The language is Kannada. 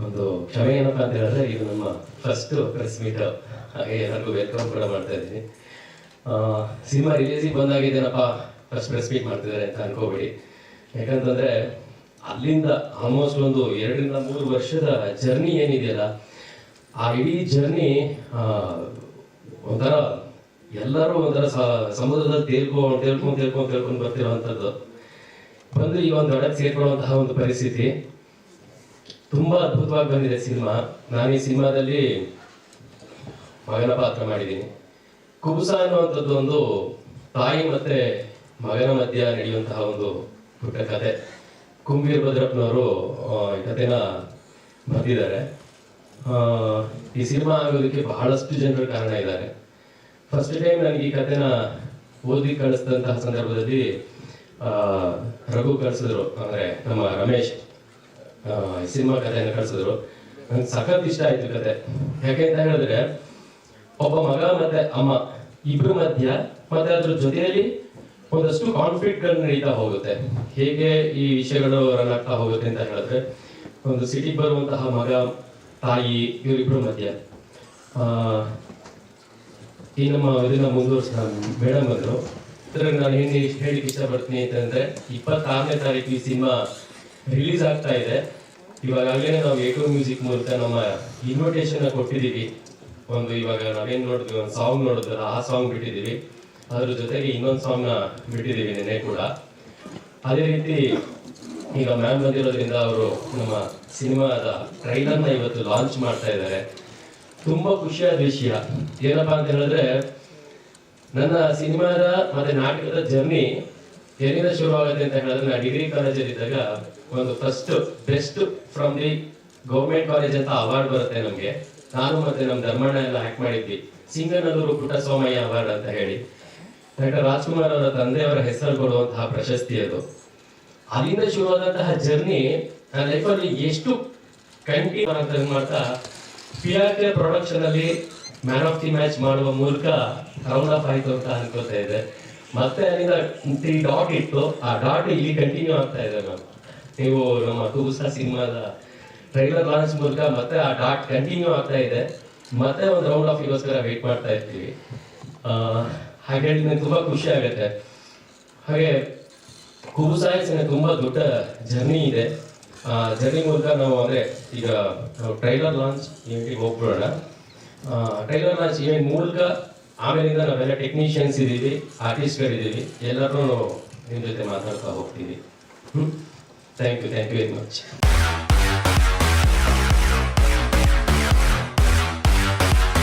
ಒಂದು ಕ್ಷಮೆ ಏನಪ್ಪ ಅಂತ ಹೇಳಿದ್ರೆ ಇದು ನಮ್ಮ ಫಸ್ಟ್ ಪ್ರೆಸ್ ಮೀಟ್, ಹಾಗೆ ಎಲ್ಲರಿಗೂ ವೆಲ್ಕಮ್ ಕೂಡ ಮಾಡ್ತಾ ಇದ್ದೀನಿ. ಸಿನಿಮಾ ರಿಲೀಸಿಗೆ ಬಂದಾಗಿದ್ದೇನಪ್ಪ ಫಸ್ಟ್ ಪ್ರೆಸ್ ಮೀಟ್ ಮಾಡ್ತಿದ್ದಾರೆ ಅಂತ ಅನ್ಕೋಬೇಡಿ. ಯಾಕಂತಂದ್ರೆ ಅಲ್ಲಿಂದ ಆಲ್ಮೋಸ್ಟ್ ಒಂದು 2-3 ವರ್ಷದ ಜರ್ನಿ ಏನಿದೆಯಲ್ಲ, ಆ ಇಡೀ ಜರ್ನಿ ಒಂಥರ ಎಲ್ಲರೂ ಒಂಥರ ಸಮುದ್ರದಲ್ಲಿ ತೇಲ್ಕೊಂಡು ಬರ್ತಿರುವಂಥದ್ದು, ಬಂದು ಈ ಒಂದು ಒಳಗೆ ಸೇರ್ಕೊಳ್ಳುವಂತಹ ಒಂದು ಪರಿಸ್ಥಿತಿ ತುಂಬಾ ಅದ್ಭುತವಾಗಿ ಬಂದಿದೆ ಸಿನಿಮಾ. ನಾನು ಈ ಸಿನಿಮಾದಲ್ಲಿ ಮಗನ ಪಾತ್ರ ಮಾಡಿದ್ದೀನಿ. ಕುಬುಸ ಅನ್ನುವಂಥದ್ದು ಒಂದು ತಾಯಿ ಮತ್ತೆ ಮಗನ ಮಧ್ಯ ನಡೆಯುವಂತಹ ಒಂದು ಪುಟ್ಟ ಕತೆ. ಕುಂಬೀರ್ ಭದ್ರಪ್ಪನವರು ಈ ಕಥೆನ ಬಂದಿದ್ದಾರೆ. ಈ ಸಿನಿಮಾ ಆಗೋದಕ್ಕೆ ಬಹಳಷ್ಟು ಜನರ ಕಾರಣ ಇದ್ದಾರೆ. ಫಸ್ಟ್ ಟೈಮ್ ನನಗೆ ಈ ಕಥೆನ ಓದಿ ಕಳಿಸಿದಂತಹ ಸಂದರ್ಭದಲ್ಲಿ ರಘು ಕಳಿಸಿದ್ರು, ಅಂದ್ರೆ ನಮ್ಮ ರಮೇಶ್ ಸಿನಿಮಾ ಕಥೆಯನ್ನು ಕಳಿಸಿದ್ರು. ನಂಗೆ ಸಖತ್ ಇಷ್ಟ ಆಯ್ತು ಕತೆ. ಯಾಕೆ ಅಂತ ಹೇಳಿದ್ರೆ, ಒಬ್ಬ ಮಗ ಮತ್ತೆ ಅಮ್ಮ ಇಬ್ರು ಮಧ್ಯ ಮತ್ತೆ ಅದ್ರ ಜೊತೆಯಲ್ಲಿ ಒಂದಷ್ಟು ಕಾನ್ಫ್ಲಿಕ್ಟ್ ಗಳು ನಡೀತಾ ಹೋಗುತ್ತೆ. ಹೇಗೆ ಈ ವಿಷಯಗಳು ರನ್ ಆಗ್ತಾ ಹೋಗುತ್ತೆ ಅಂತ ಹೇಳಿದ್ರೆ, ಒಂದು ಸಿಟಿಗೆ ಬರುವಂತಹ ಮಗ ತಾಯಿ ಇವರಿಬ್ರು ಮಧ್ಯ ಈ ನಮ್ಮ ಇದನ್ನ ಮುಂದುವರ್ಸ ಮೇಡಮ್ ಬಂದ್ರು. ನಾನು ಹೇಳಿಕ್ಕೆ ಇಷ್ಟಪಡ್ತೀನಿ ಅಂತಂದ್ರೆ, 26ನೇ ತಾರೀಕು ಈ ಸಿನಿಮಾ ರಿಲೀಸ್ ಆಗ್ತಾ ಇದೆ. ಇವಾಗಲೇ ನಾವು A2 ಮ್ಯೂಸಿಕ್ ಮೂಲಕ ನಮ್ಮ ಇನ್ವಿಟೇಷನ್ ಕೊಟ್ಟಿದ್ದೀವಿ. ಒಂದು ಇವಾಗ ನಾವೇನ್ ನೋಡಿದ್ವಿ, ಒಂದು ಸಾಂಗ್ ನೋಡಿದ್ವಲ್ಲ, ಆ ಸಾಂಗ್ ಬಿಟ್ಟಿದ್ದೀವಿ. ಅದ್ರ ಜೊತೆಗೆ ಇನ್ನೊಂದು ಸಾಂಗ್ ನ ಬಿಟ್ಟಿದ್ದೀವಿ ನಿನ್ನೆ ಕೂಡ. ಅದೇ ರೀತಿ ಈಗ ಮ್ಯಾಮ್ ಬಂದಿರೋದ್ರಿಂದ ಅವರು ನಮ್ಮ ಸಿನಿಮಾದ ಟ್ರೈಲರ್ ನ ಇವತ್ತು ಲಾಂಚ್ ಮಾಡ್ತಾ ಇದ್ದಾರೆ. ತುಂಬಾ ಖುಷಿಯಾದ ವಿಷಯ ಏನಪ್ಪಾ ಅಂತ ಹೇಳಿದ್ರೆ, ನನ್ನ ಸಿನಿಮಾದ ಮತ್ತೆ ನಾಟಕದ ಜರ್ನಿ ಎಲ್ಲಿಂದ ಶುರು ಆಗುತ್ತೆ ಅಂತ ಹೇಳಿದ್ರೆ, ನಾನು ಡಿಗ್ರಿ ಕಾಲೇಜಲ್ಲಿ ಇದ್ದಾಗ ಒಂದು first best from the government college ಅಂತ ಅವಾರ್ಡ್ ಬರುತ್ತೆ ನಮ್ಗೆ. ನಾನು ಮತ್ತೆ ನಮ್ಮ ಧರ್ಮಣ್ಣ ಎಲ್ಲ ಹ್ಯಾಕ್ ಮಾಡಿದ್ವಿ, ಸಿಂಗನಲ್ಲೂರು ಪುಟ್ಟಸ್ವಾಮಯ್ಯ ಅವಾರ್ಡ್ ಅಂತ ಹೇಳಿ. ಡಾಕ್ಟರ್ ರಾಜ್ಕುಮಾರ್ ಅವರ ತಂದೆಯವರ ಹೆಸರು ಕೊಡುವಂತಹ ಪ್ರಶಸ್ತಿ ಅದು. ಅಲ್ಲಿಂದ ಶುರುವಾದಂತಹ ಜರ್ನಿ ನನ್ನ ಲೈಫಲ್ಲಿ ಎಷ್ಟು ಕಂಟಿನ್ಯೂ ಮಾಡ್ತಾ PRK ಪ್ರೊಡಕ್ಷನ್ ಅಲ್ಲಿ ಮ್ಯಾನ್ ಆಫ್ ದಿ ಮ್ಯಾಚ್ ಮಾಡುವ ಮೂಲಕ ರೌಂಡ್ ಆಫ್ ಆಯ್ತು ಅಂತ ಅನ್ಕೋತಾ ಇದೆ. ಮತ್ತೆ ಅಲ್ಲಿಂದ 3 ಡಾಟ್ ಇತ್ತು, ಆ ಡಾಟ್ ಇಲ್ಲಿ ಕಂಟಿನ್ಯೂ ಆಗ್ತಾ ಇದೆ. ನೀವು ನಮ್ಮ ಕುಬುಸ ಸಿನಿಮಾದ ಟ್ರೈಲರ್ ಲಾಂಚ್ ಮೂಲಕ ಮತ್ತೆ ಆ ಡಾಟ್ ಕಂಟಿನ್ಯೂ ಆಗ್ತಾ ಇದೆ. ಮತ್ತೆ ಒಂದು ರೌಂಡ್ ಆಫ್ ಗೋಸ್ಕರ ವೇಟ್ ಮಾಡ್ತಾ ಇರ್ತೀವಿ. ಹಾಗೆ ನನಗೆ ತುಂಬಾ ಖುಷಿ ಆಗುತ್ತೆ. ಹಾಗೆ ಕುಬುಸ ತುಂಬಾ ದೊಡ್ಡ ಜರ್ನಿ ಇದೆ. ಜರ್ನಿ ಮೂಲಕ ನಾವು ಅಂದ್ರೆ ಈಗ ಟ್ರೈಲರ್ ಲಾಂಚ್ ಇವೆಂಟಿಗೆ ಹೋಗ್ಬಿಡೋಣ. ಟ್ರೈಲರ್ ಲಾಂಚ್ ಇವೆಂಟ್ ಮೂಲಕ ಆಮೇಲಿಂದ ನಾವೆಲ್ಲ ಟೆಕ್ನಿಷಿಯನ್ಸ್ ಇದ್ದೀವಿ, ಆರ್ಟಿಸ್ಟ್ಗಳಿದ್ದೀವಿ, ಎಲ್ಲರೂ ನಿಮ್ಮ ಜೊತೆ ಮಾತಾಡ್ತಾ ಹೋಗ್ತೀವಿ. Thank you very much.